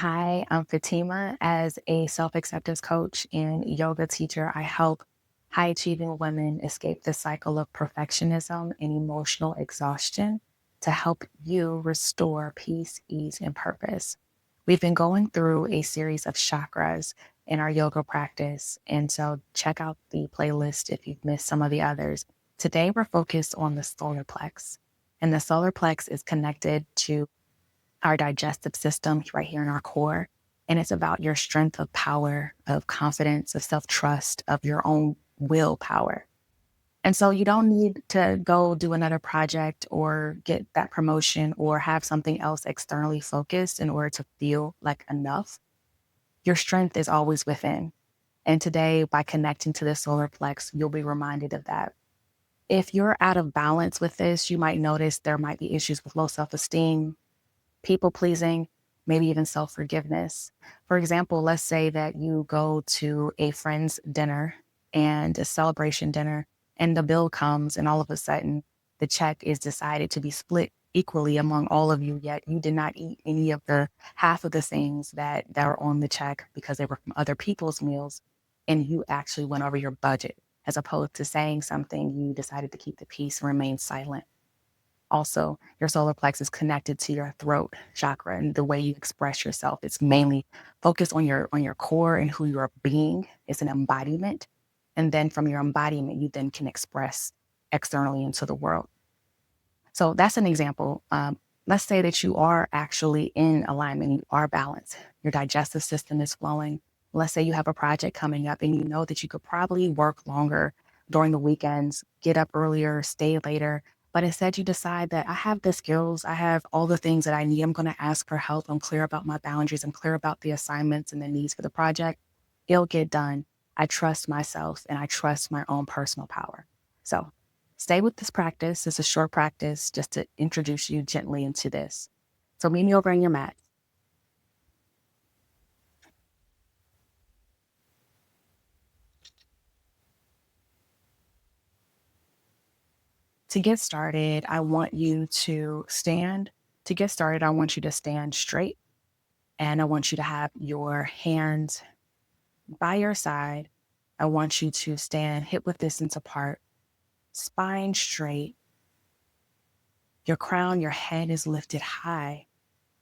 Hi, I'm Fatima. As a self acceptance coach and yoga teacher, I help high achieving women escape the cycle of perfectionism and emotional exhaustion to help you restore peace, ease, and purpose. We've been going through a series of chakras in our yoga practice. And so check out the playlist if you've missed some of the others. Today, we're focused on the solar plex. And the solar plex is connected to our digestive system right here in our core. And it's about your strength of power, of confidence, of self trust, of your own willpower. And so you don't need to go do another project or get that promotion or have something else externally focused in order to feel like enough. Your strength is always within. And today, by connecting to the solar plex, you'll be reminded of that. If you're out of balance with this, you might notice there might be issues with low self esteem, people pleasing, maybe even self forgiveness. For example, let's say that you go to a friend's dinner and a celebration dinner, and the bill comes, and all of a sudden, the check is decided to be split equally among all of you, yet you did not eat any of the half of the things that are on the check because they were from other people's meals, and you actually went over your budget. As opposed to saying something, you decided to keep the peace and remain silent. Also, your solar plex is connected to your throat chakra and the way you express yourself. It's mainly focused on your core and who you're being. It's an embodiment. And then from your embodiment, you then can express externally into the world. So that's an example. Let's say that you are actually in alignment, you are balanced, your digestive system is flowing. Let's say you have a project coming up and you know that you could probably work longer during the weekends, get up earlier, stay later. But instead, you decide that I have the skills, I have all the things that I need. I'm going to ask for help. I'm clear about my boundaries. I'm clear about the assignments and the needs for the project. It'll get done. I trust myself and I trust my own personal power. So stay with this practice. It's a short practice just to introduce you gently into this. So meet me over on your mat. To get started, I want you to stand. To get started, I want you to stand straight and I want you to have your hands by your side. I want you to stand hip width distance apart, spine straight. Your crown, your head is lifted high.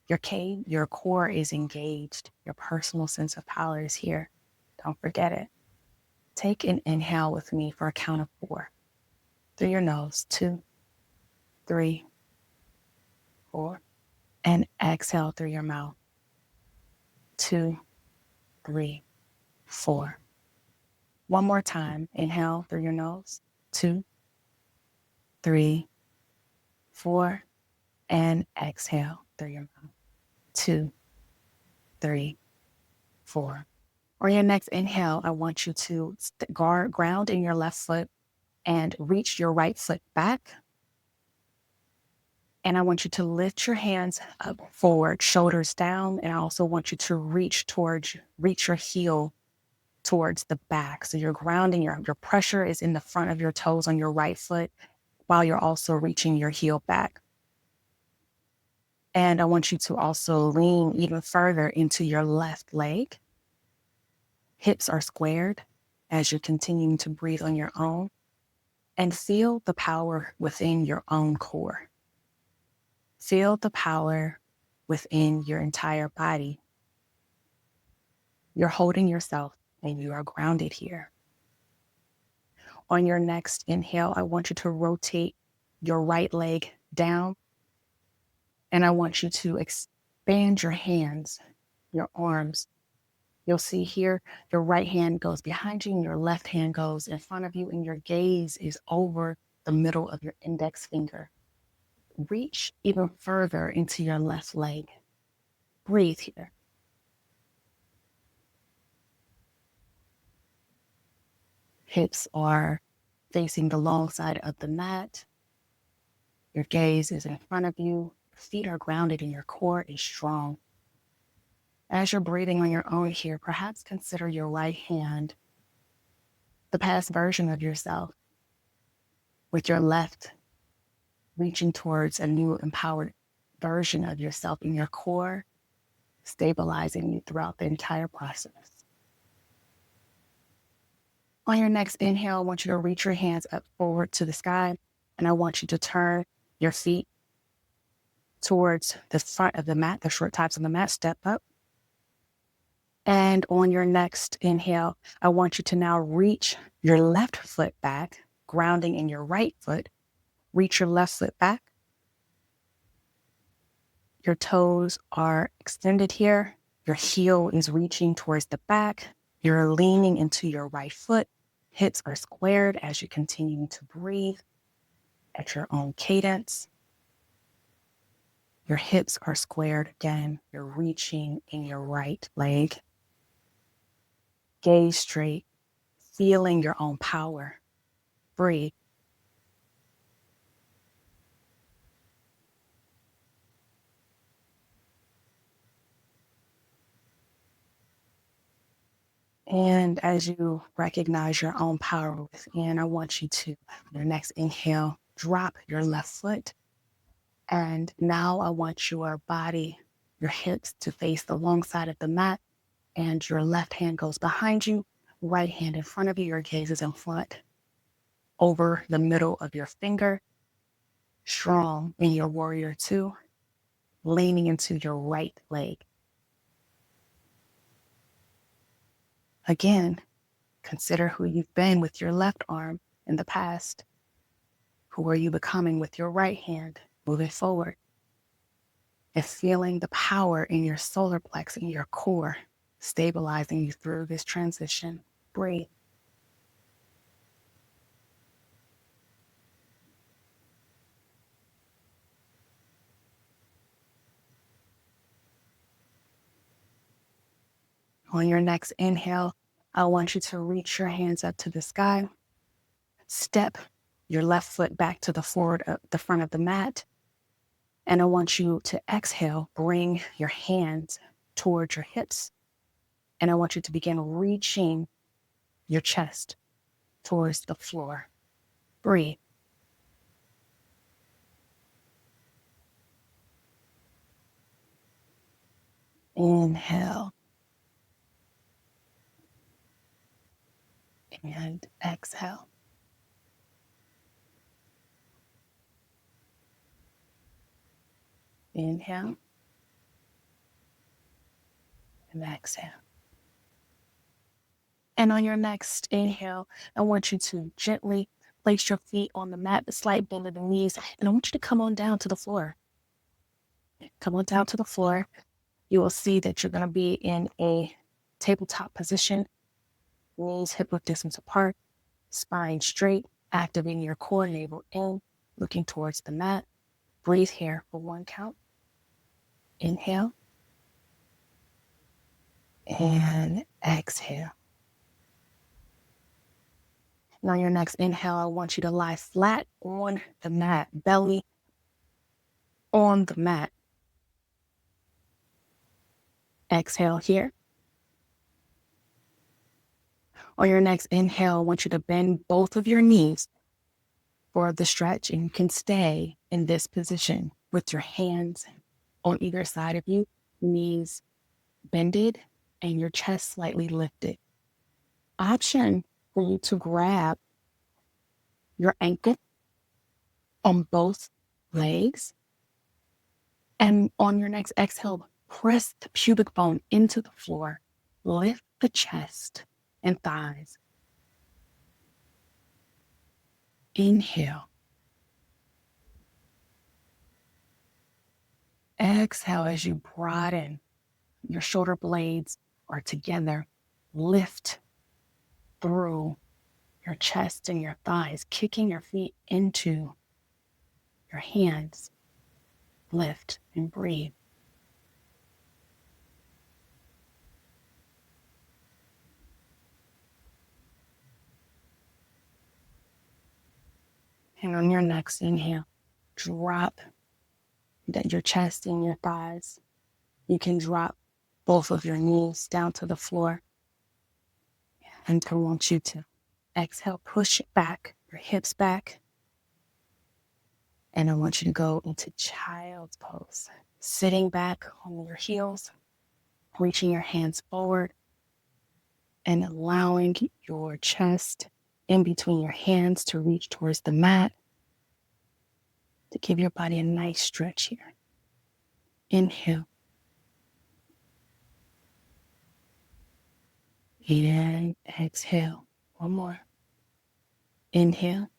Your core is engaged. Your personal sense of power is here. Don't forget it. Take an inhale with me for a count of 4. Through your nose, 2, 3, 4. And exhale through your mouth, 2, 3, 4. One more time. Inhale through your nose, 2, 3, 4. And exhale through your mouth, 2, 3, 4. Or your next inhale, I want you to ground in your left foot and reach your right foot back. And I want you to lift your hands up forward, shoulders down. And I also want you to reach your heel towards the back. So you're grounding, your pressure is in the front of your toes on your right foot while you're also reaching your heel back. And I want you to also lean even further into your left leg. Hips are squared as you're continuing to breathe on your own, and feel the power within your own core. Feel the power within your entire body. You're holding yourself and you are grounded here. On your next inhale, I want you to rotate your right leg down, and I want you to expand your hands, your arms. You'll see here, your right hand goes behind you and your left hand goes in front of you, and your gaze is over the middle of your index finger. Reach even further into your left leg. Breathe here. Hips are facing the long side of the mat. Your gaze is in front of you. Your feet are grounded and your core is strong. As you're breathing on your own here, perhaps consider your right hand the past version of yourself, with your left reaching towards a new empowered version of yourself in your core. stabilizing you throughout the entire process. On your next inhale, I want you to reach your hands up forward to the sky, and I want you to turn your feet towards the front of the mat, the short tops of the mat, step up. And on your next inhale, I want you to now reach your left foot back, grounding in your right foot. Reach your left foot back. Your toes are extended here. Your heel is reaching towards the back. You're leaning into your right foot. Hips are squared as you continue to breathe at your own cadence. Your hips are squared again. You're reaching in your right leg. Gaze straight, feeling your own power. Breathe. And as you recognize your own power within, I want you to, your next inhale, drop your left foot. And now I want your body, your hips to face the long side of the mat, and your left hand goes behind you, right hand in front of you, your gaze is in front, over the middle of your finger, strong in your warrior two, leaning into your right leg. Again, consider who you've been with your left arm in the past. Who are you becoming with your right hand moving forward? And feeling the power in your solar plex, in your core, stabilizing you through this transition. Breathe. On your next inhale, I want you to reach your hands up to the sky. Step your left foot back to the front of the mat. And I want you to exhale, bring your hands towards your hips. And I want you to begin reaching your chest towards the floor. Breathe. Inhale. And exhale. Inhale. And exhale. And on your next inhale, I want you to gently place your feet on the mat, the slight bend of the knees, and I want you to come on down to the floor. Come on down to the floor. You will see that you're going to be in a tabletop position, knees hip width distance apart, spine straight, activating your core, navel in, looking towards the mat. Breathe here for one count. Inhale. And exhale. And on your next inhale, I want you to lie flat on the mat, belly on the mat. Exhale here. On your next inhale, I want you to bend both of your knees for the stretch, and you can stay in this position with your hands on either side of you, knees bended and your chest slightly lifted. Option for you to grab your ankle on both legs, and on your next exhale, press the pubic bone into the floor, lift the chest and thighs. Inhale. Exhale as you broaden. Your shoulder blades are together. Lift through your chest and your thighs, kicking your feet into your hands. Lift and breathe. And on your next inhale, drop your chest and your thighs. You can drop both of your knees down to the floor. And I want you to exhale, push it back, your hips back. And I want you to go into child's pose, sitting back on your heels, reaching your hands forward and allowing your chest in between your hands to reach towards the mat to give your body a nice stretch here. Inhale. And exhale. One more. Inhale.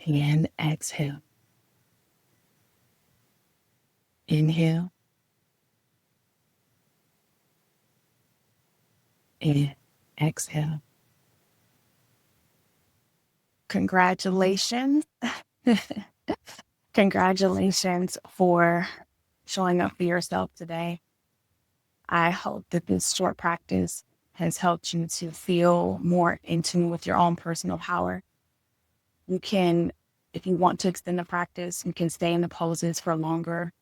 And exhale. Inhale. And exhale. Congratulations. Congratulations for showing up for yourself today. I hope that this short practice has helped you to feel more in tune with your own personal power. You can, if you want to extend the practice, you can stay in the poses for longer,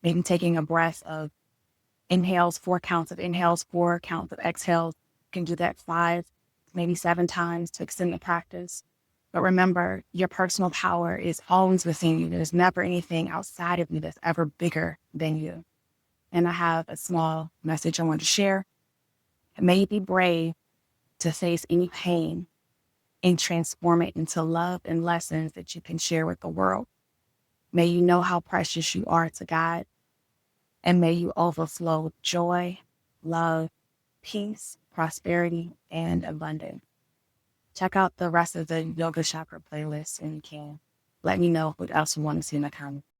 maybe taking a breath of inhales, 4 counts of inhales, 4 counts of exhales. You can do that 5, maybe 7 times to extend the practice. But remember, your personal power is always within you. There's never anything outside of you that's ever bigger than you. And I have a small message I want to share. May you be brave to face any pain and transform it into love and lessons that you can share with the world. May you know how precious you are to God, and may you overflow with joy, love, peace, prosperity, and abundance. Check out the rest of the Yoga Chakra playlist, and you can let me know what else you want to see in the comments.